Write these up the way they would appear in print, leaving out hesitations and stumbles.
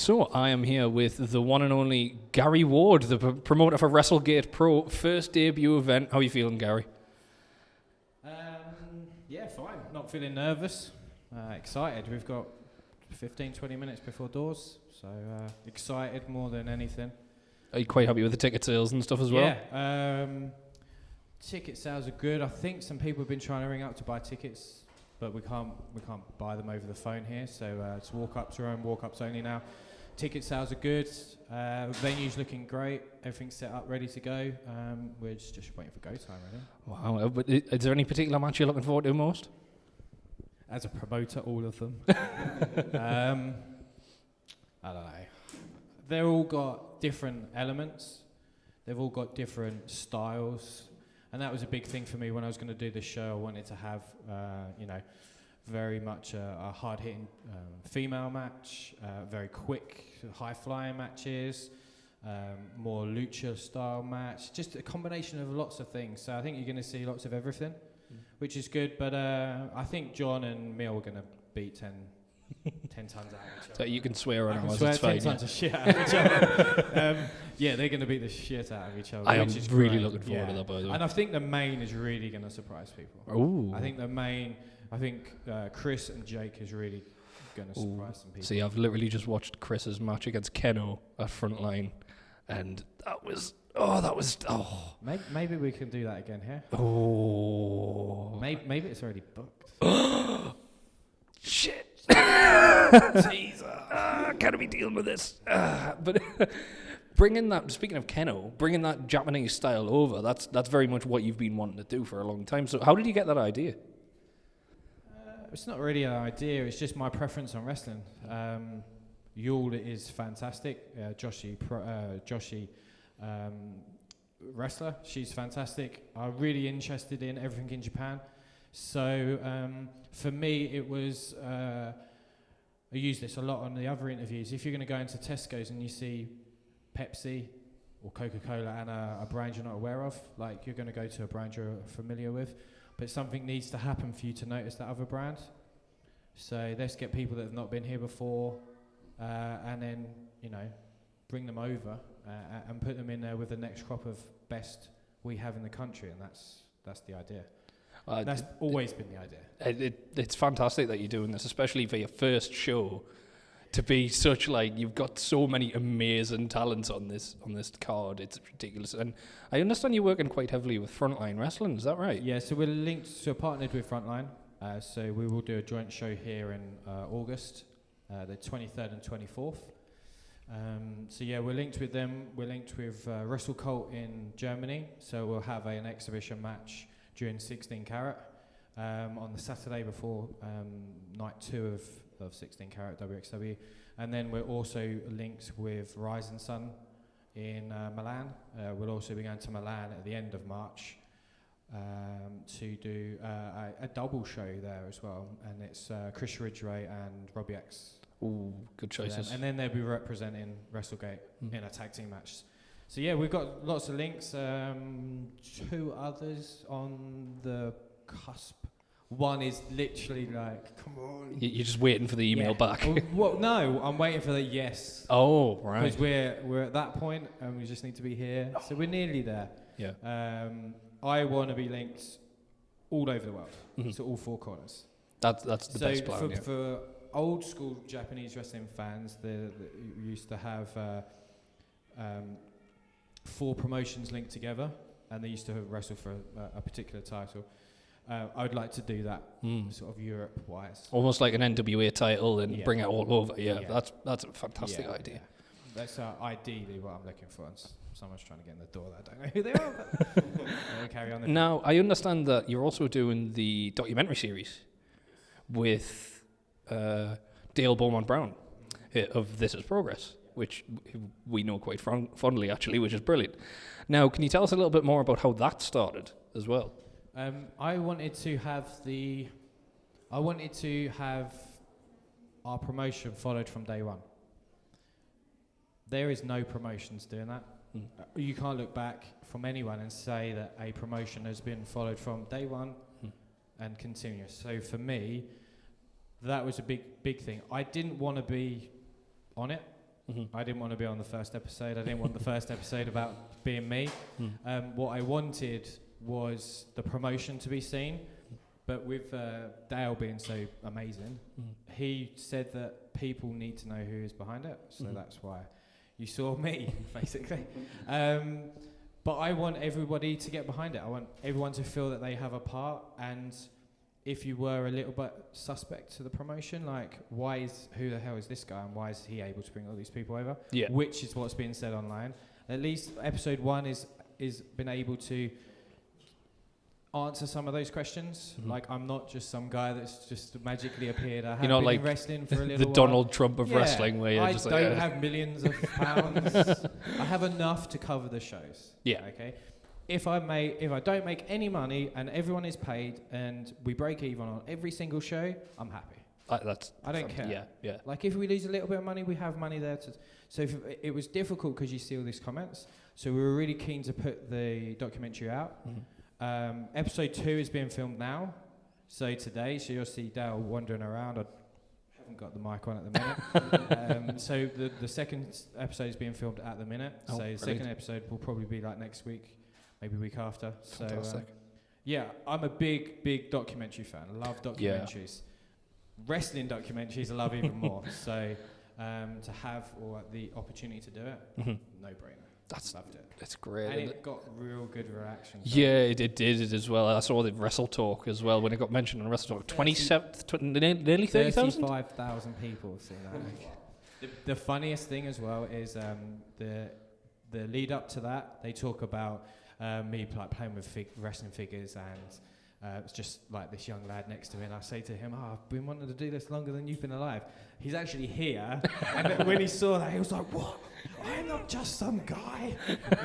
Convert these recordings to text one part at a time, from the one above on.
So I am here with the one and only Gary Ward, the promoter for WrestleGate Pro first debut event. How are you feeling, Gary? Yeah, fine. Not feeling nervous. Excited. We've got 15-20 minutes before doors, so excited more than anything. Are you quite happy with the ticket sales and stuff as well? Yeah. Ticket sales are good. I think some people have been trying to ring up to buy tickets, but we can't buy them over the phone here. So it's walk-ups are walk-ups only now. Ticket sales are good. Venue's looking great. Everything's set up, ready to go. We're just waiting for go time, really. Wow. But is there any particular match you're looking forward to most? As a promoter, all of them. I don't know. They've all got different elements. They've all got different styles. And that was a big thing for me when I was going to do this show. I wanted to have, very much a hard-hitting female match, very quick, high-flying matches, more lucha-style match, just a combination of lots of things. So I think you're going to see lots of everything, which is good. But I think John and Mill are going to beat 10 tons out of each other. So you can swear on ours, swear it's 10 fine. tons of shit out of each other. Yeah, they're going to beat the shit out of each other. I am which is really great. looking forward to that, by the way. And I think the main is really going to surprise people. Ooh. I think Chris and Jake is really going to surprise some people. See, I've literally just watched Chris's match against Keno at Frontline, and that was. Maybe we can do that again here. Oh. Maybe it's already booked. Shit. Jesus. Can't be dealing with this. But bringing that, speaking of Keno, bringing that Japanese style over, that's very much what you've been wanting to do for a long time. So how did you get that idea? It's not really an idea, it's just my preference on wrestling. Yul is fantastic. Joshi, wrestler, she's fantastic. I'm really interested in everything in Japan. So for me, it was, I use this a lot on the other interviews. If you're going to go into Tesco's and you see Pepsi or Coca-Cola and a brand you're not aware of, like you're going to go to a brand you're familiar with, but something needs to happen for you to notice that other brand. So let's get people that have not been here before and then, bring them over and put them in there with the next crop of best we have in the country, and that's the idea. That's always been the idea. It's fantastic that you're doing this, especially for your first show, to be such you've got so many amazing talents on this card. It's ridiculous. And I understand you're working quite heavily with Frontline Wrestling, is that right? Yeah, so we're partnered with Frontline. So we will do a joint show here in August, the 23rd and 24th. So yeah, we're linked with them. We're linked with WrestleGate in Germany. So we'll have an exhibition match during 16 Carat on the Saturday before night 2 of 16 Carat WXW. And then we're also linked with Rise and Sun in Milan. We'll also be going to Milan at the end of March to do a double show there as well. And it's Chris Ridgway and Robbie X. Ooh, good choices. And then they'll be representing WrestleGate in a tag team match. So yeah, we've got lots of links. 2 others on the cusp. One is literally come on. You're just waiting for the email back. Well, no, I'm waiting for the yes. Oh, right. Because we're at that point and we just need to be here. So we're nearly there. Yeah. I want to be linked all over the world, to all 4 corners. That's the best plan. For old school Japanese wrestling fans, they used to have 4 promotions linked together, and they used to wrestle for a particular title. I would like to do that, sort of Europe-wise. Almost like an NWA title and bring it all over. Yeah. That's a fantastic idea. Yeah. That's ideally what I'm looking for. And someone's trying to get in the door that I don't know who they are, but we'll carry on. Now, I understand that you're also doing the documentary series with Dale Beaumont Brown of This Is Progress, which we know quite fondly, actually, which is brilliant. Now, can you tell us a little bit more about how that started as well? I wanted to have our promotion followed from day one. There is no promotions doing that. You can't look back from anyone and say that a promotion has been followed from day one and continuous. So for me, that was a big thing. I didn't want to be on it. I didn't want to be on the first episode. I didn't want the first episode about being me. What I wanted was the promotion to be seen. But with Dale being so amazing, he said that people need to know who is behind it. So that's why you saw me, basically. But I want everybody to get behind it. I want everyone to feel that they have a part. And if you were a little bit suspect to the promotion, like, who the hell is this guy, and why is he able to bring all these people over? Yeah. Which is what's being said online. At least episode 1 is been able to answer some of those questions. Like, I'm not just some guy that's just magically appeared. I have been in wrestling for a little the while. Donald Trump of wrestling, where you're I just don't have millions of pounds. I have enough to cover the shows. Yeah. Okay. If I don't make any money and everyone is paid and we break even on every single show, I'm happy. I don't care. Yeah. Like, if we lose a little bit of money, we have money there to. So it was difficult because you see all these comments. So we were really keen to put the documentary out. Episode 2 is being filmed now. So today, you'll see Dale wandering around. I haven't got the mic on at the minute. So the second episode is being filmed at the minute. So the second episode will probably be like next week, maybe week after. Fantastic. So I'm a big documentary fan. I love documentaries. Wrestling documentaries I love even more. So to have the opportunity to do it, no brainer. Loved it. It's great. And it got real good reactions. Yeah, it did as well. I saw the Wrestle Talk as well when it got mentioned on Wrestle Talk. 27, nearly 30,000? 35,000 people have seen that. The funniest thing as well is the lead up to that, they talk about me playing with wrestling figures, and it's just like this young lad next to me, and I say to him, I've been wanting to do this longer than you've been alive. He's actually here. And when he saw that, he was like, what? I'm not just some guy,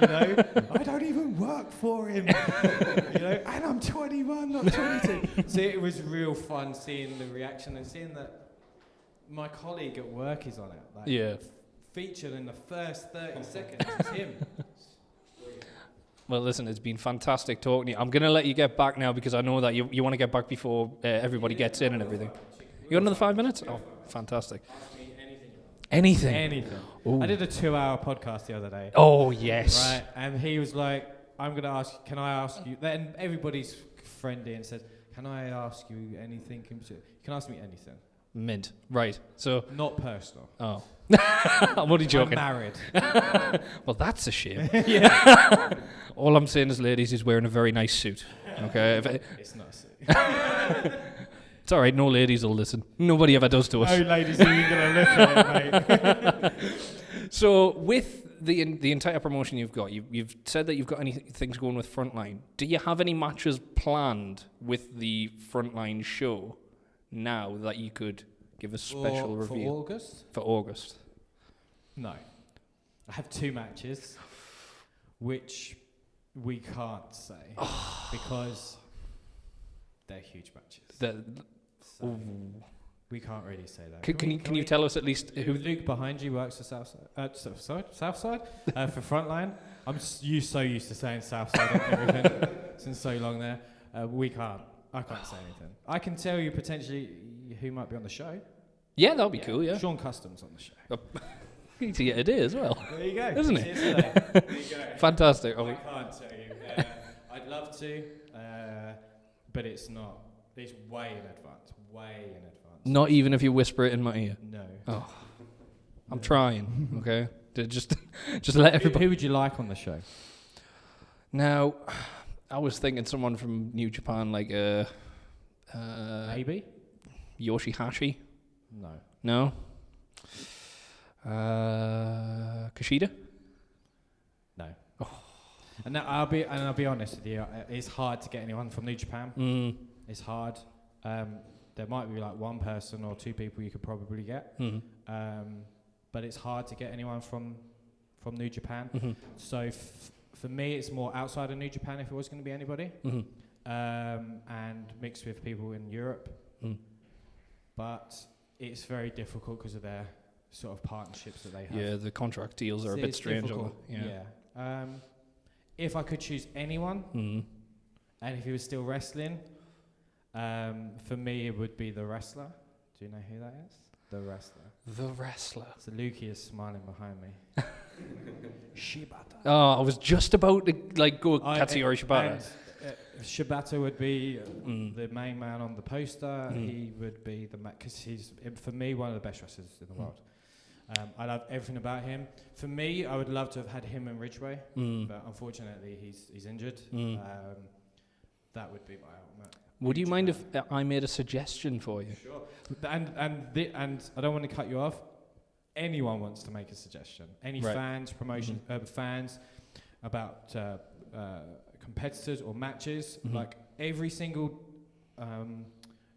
I don't even work for him, and I'm 21, not 22. So it was real fun seeing the reaction and seeing that my colleague at work is on it. Featured in the first 30 seconds, it's him. Well, listen, it's been fantastic talking to you. I'm going to let you get back now because I know that you want to get back before everybody gets in and everything. You got another 5 minutes? Oh, fantastic. Anything. Ooh. I did a 2-hour podcast the other day. Oh, yes. Right, and he was like, can I ask you, then everybody's friendly and says, can I ask you anything? You can ask me anything. Mint. Right. So. Not personal. Oh. I'm only joking. I'm married. Well, that's a shame. Yeah. All I'm saying is, ladies, he's wearing a very nice suit. Okay? It's not a suit. It's all right. No ladies will listen. Nobody ever does to us. No ladies are even going to look at it, mate. So, with the entire promotion you've got, you've said that you've got any things going with Frontline. Do you have any matches planned with the Frontline show now that you could give a special reveal? For August? No. I have 2 matches, which we can't say because they're huge matches. We can't really say that. Can you tell us at least who? Luke behind you works for Southside. Southside for Frontline. I'm so used to saying Southside and everything since so long there. I can't say anything. I can tell you potentially who might be on the show. Yeah, that'll be cool. Yeah, Sean Custom's on the show. You need to get a day as well. There you go. Isn't it? There you go. Fantastic. I can't tell you. I'd love to, but it's not. It's way in advance. Not even if you whisper it in my ear. No. Oh, I'm trying. Okay, just let everybody. Who would you like on the show? Now, I was thinking someone from New Japan, like maybe Yoshihashi. No. Kushida. No. Oh. And I'll be honest with you. It's hard to get anyone from New Japan. It's hard. There might be like one person or 2 people you could probably get. But it's hard to get anyone from New Japan. So for me, it's more outside of New Japan if it was going to be anybody. And mixed with people in Europe. But it's very difficult because of their sort of partnerships that they have. Yeah, the contract deals are a bit strange. Yeah. If I could choose anyone, and if he was still wrestling, for me it would be the wrestler. Do you know who that is? The wrestler. The wrestler. So Lukey is smiling behind me. Shibata. Oh, I was just about to go Katsuyori Shibata. Shibata would be the main man on the poster. He would be because he's, for me, one of the best wrestlers in the world. I love everything about him. For me, I would love to have had him in Ridgeway, but unfortunately, he's injured. That would be my ultimate. Would you mind if I made a suggestion for you? Sure. And I don't want to cut you off. Anyone wants to make a suggestion. Any fans, fans about competitors or matches. Like every single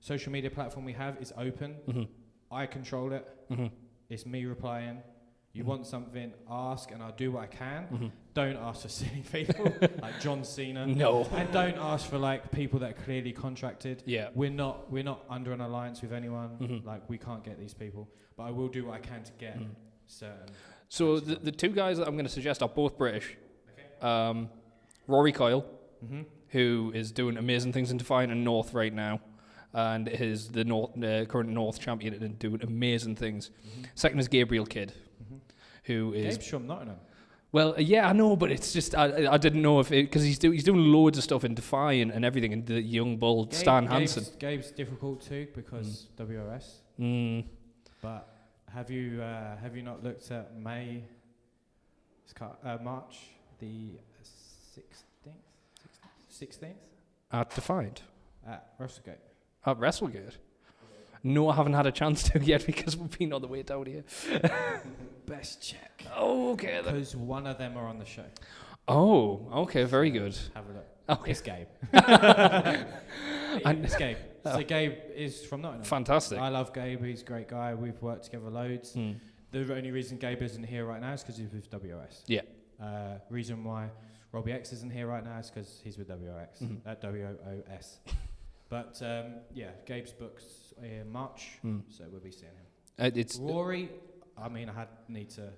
social media platform we have is open. I control it. It's me replying. You want something, ask, and I'll do what I can. Don't ask for silly people like John Cena. No. And don't ask for like people that are clearly contracted. Yeah. We're not under an alliance with anyone. Like we can't get these people. But I will do what I can to get certain. So the two guys that I'm going to suggest are both British. Okay. Rory Coyle, who is doing amazing things in Defiant and North right now, and is the current North champion and doing amazing things. Second is Gabriel Kidd, who is... Gabe's from Nottingham. Well, yeah, I know, but it's just I didn't know if because he's doing loads of stuff in Defiant and everything, and the young bull Stan Hansen. Gabe's difficult too because WOS. But have you not looked at March the 16th At Defiant? At WrestleGate. At WrestleGate? No, I haven't had a chance to yet because we've been on the way down here. Best check. Oh, okay. Because one of them are on the show. Oh, okay, very good. Have a look. Okay. It's Gabe. It's Gabe. So Gabe is from Nottingham. Fantastic. I love Gabe. He's a great guy. We've worked together loads. The only reason Gabe isn't here right now is because he's with WOS. Yeah. Reason why Robbie X isn't here right now is because he's with WOS. At WOS. But Gabe's booked in March, so we'll be seeing him. It's Rory. I mean, need to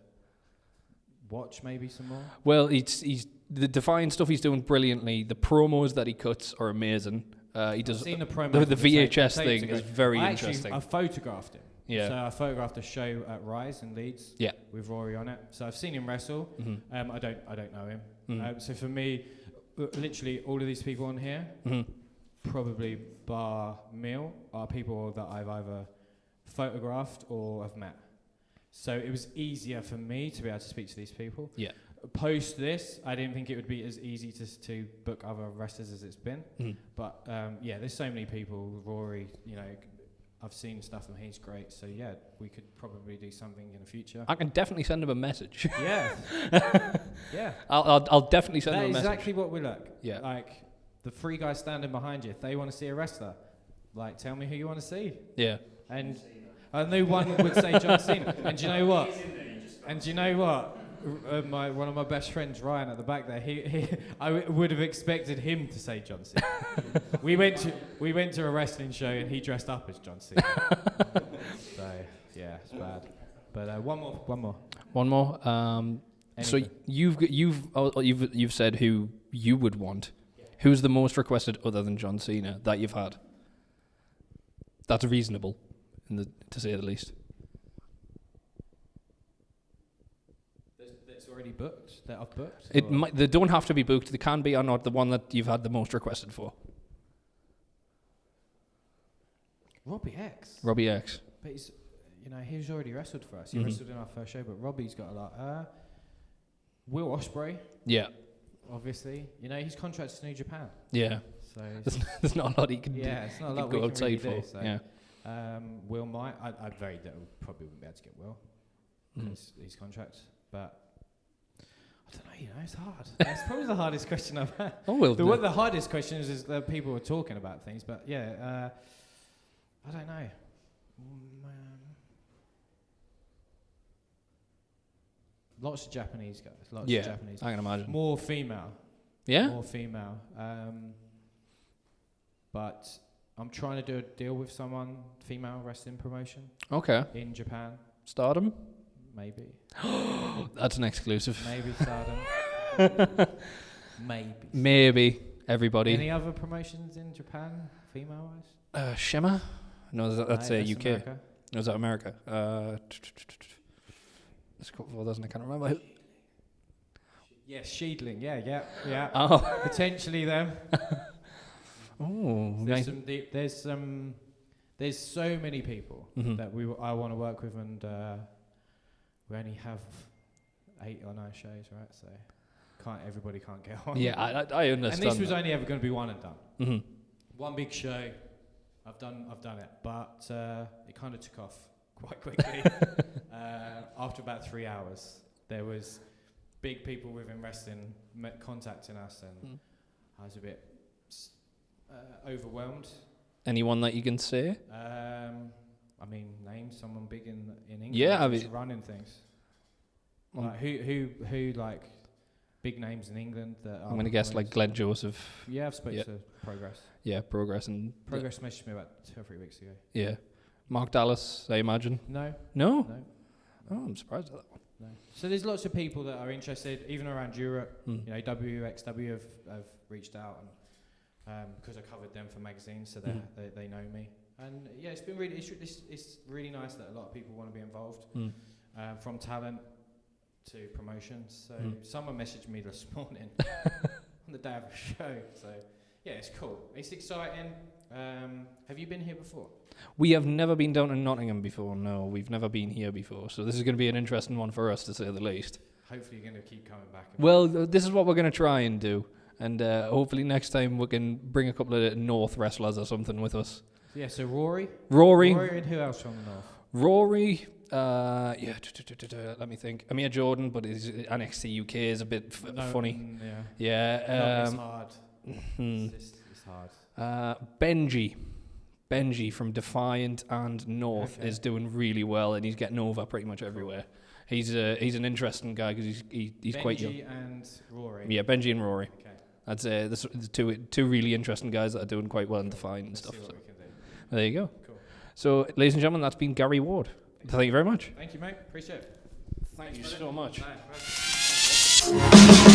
watch maybe some more. Well, he's the Defiant stuff he's doing brilliantly. The promos that he cuts are amazing. He does seen the promo. The VHS thing is very interesting. I photographed him. Yeah. So I photographed a show at Rise in Leeds. Yeah. With Rory on it. So I've seen him wrestle. I don't know him. So for me, literally all of these people on here, probably bar Meal, are people that I've either photographed or have met. So it was easier for me to be able to speak to these people. Yeah. Post this, I didn't think it would be as easy to book other wrestlers as it's been. But there's so many people. Rory, I've seen stuff and he's great. So yeah, we could probably do something in the future. I can definitely send him a message. Yeah. Yeah. I'll definitely send him a message. That's exactly what we look. Yeah. Like the three guys standing behind you, if they want to see a wrestler, like tell me who you want to see. Yeah. And I knew one would say John Cena. And do you know what? One of my best friends, Ryan, at the back there, I would have expected him to say John Cena. we went to a wrestling show and he dressed up as John Cena. So yeah, it's bad. But one more. So you've said who you would want. Who's the most requested other than John Cena that you've had? That's reasonable, to say the least. That's already booked. That I've booked. They don't have to be booked. They can be or not. The one that you've had the most requested for. Robbie X. Robbie X. But he's already wrestled for us. He wrestled in our first show, but Robbie's got a lot. Will Ospreay. Yeah. Obviously, he's contracted to New Japan. Yeah. So there's not a lot he can do. Yeah, it's not a lot we go can outside really for. Do, so. Yeah. Will might. I probably wouldn't be able to get Will because his contract. But I don't know. It's hard. It's probably the hardest question I've had. Oh well. The hardest question is that people are talking about things. But yeah, I don't know. Lots of Japanese guys. Lots of Japanese. I can imagine. More female. Yeah? More female. But I'm trying to do a deal with someone, female wrestling promotion. Okay. In Japan. Stardom? Maybe. That's an exclusive. Maybe Stardom. Maybe. Everybody. Any other promotions in Japan, female-wise? Shimmer? No, that's UK. America. Was that America? There's a couple of others and I can't remember. Yes, Sheedling. Yeah. Oh. Potentially them. Oh, There's nice. there's so many people that I want to work with, and we only have 8 or 9 shows, right? So everybody can't get on. Yeah, I understand. And this was only ever going to be one and done. Mm-hmm. One big show. I've done it, but it kind of took off quite quickly. After about 3 hours, there was big people within wrestling contacting us, and I was a bit overwhelmed. Anyone that you can say? I mean, name someone big in England. Yeah, I mean, running things. Like who like big names in England that I'm going to guess like Glenn Joseph. Yeah, I've spoken to Progress. Yeah, Progress and Progress messaged me about 2 or 3 weeks ago. Yeah, Mark Dallas, I imagine. No. Oh, I'm surprised at that one. No. So there's lots of people that are interested, even around Europe. You know, WXW have reached out, and because I covered them for magazines, so they know me. And yeah, it's been really it's really nice that a lot of people want to be involved, from talent to promotions. So someone messaged me this morning on the day of a show. So yeah, it's cool. It's exciting. Have you been here before? We have never been down to Nottingham before. No, we've never been here before. So this is going to be an interesting one for us, to say the least. Hopefully you're going to keep coming back. Well, this is what we're going to try and do. And hopefully next time we can bring a couple of North wrestlers or something with us. Yeah, so Rory, and who else from the North? Rory, let me think. Amir Jordan, but his NXT UK is a bit funny. Yeah. It's hard. It's hard. Benji from Defiant and North is doing really well, and he's getting over pretty much everywhere. He's an interesting guy because he's quite young. Benji and Rory. Yeah, Benji and Rory. Okay. I'd say there's two really interesting guys that are doing quite well in Defiant and stuff. So. There you go. Cool. So, ladies and gentlemen, that's been Gary Ward. Thank you very much. Thank you, mate. Appreciate it. Thank you so much. Bye.